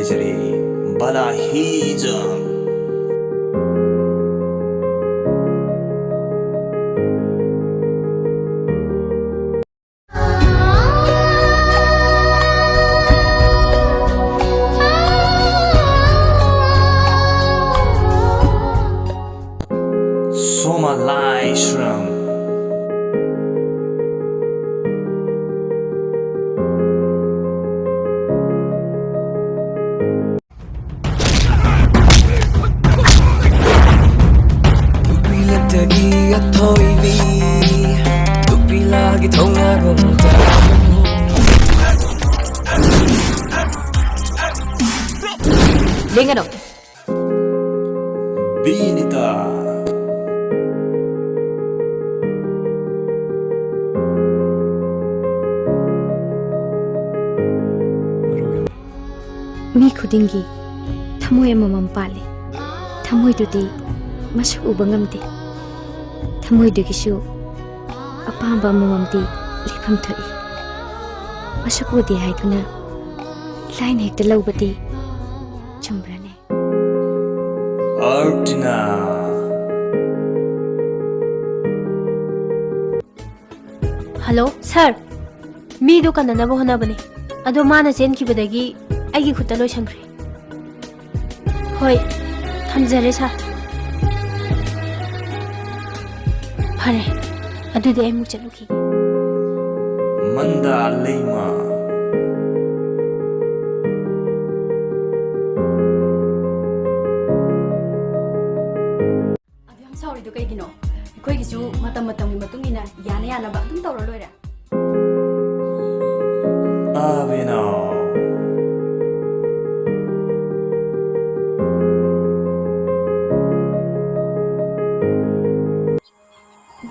हाइजरी बला Hijam Soma Lai Shram Lingano Binita Mi khudingi thamoy amamam pale thamoy dudi masuk uba ngamde thamoy dugisu apamba amamam di lifam thoi masuk udi haiduna line hekta lawbadi chumbrane Artina Hello sir mi do kanana bo hona bani ado mana chen ki badagi aigi khutta loi sangre hoi thamjare sa phare adu de mu chalu ki Manda Leima I'm sorry to get you know. Quick is you, Matamatami Matumina, Yana, but don't tell her. Avino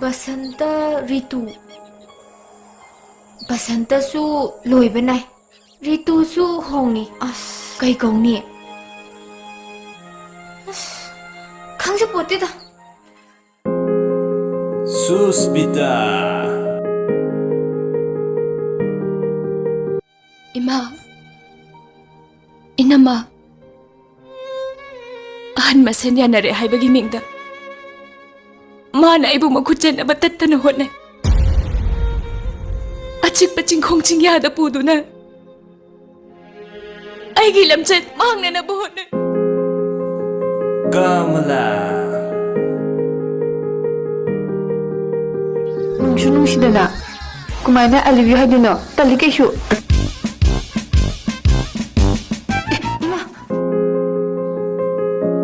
Basanta Ritu Basanta su loi banai Ritu su hongi as kai kong ni as khang sa pote da Suspita Ima Inama Ahan masan yan nare hai bagi mingda Mana ibu makujan na batata na hone Achik pa chingkong chingyada pudo na Ay gilam chan mahang na nabuhon na Kamala Nung na kumain na alivyo hai dino tali kay shu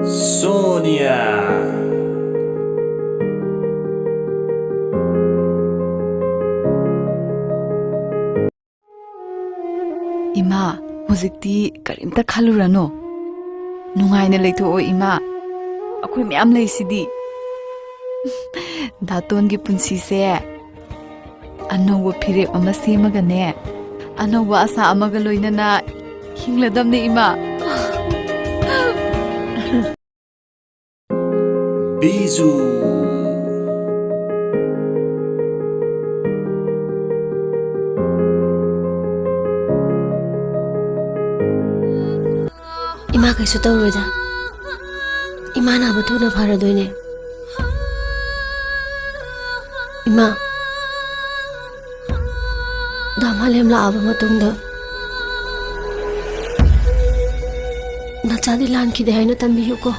Sonia Ima hojikti karimta khalurano nungaina leitho ima akoi myam leisidi daton gi punsi se anowa phire ama semaga ne anowa asa amaga loinana hingladamne ima Bizu ima kaisu tawroida ima na batu na phara doine ima damalem la aba matungda na chadi lan ki de haina tambi ko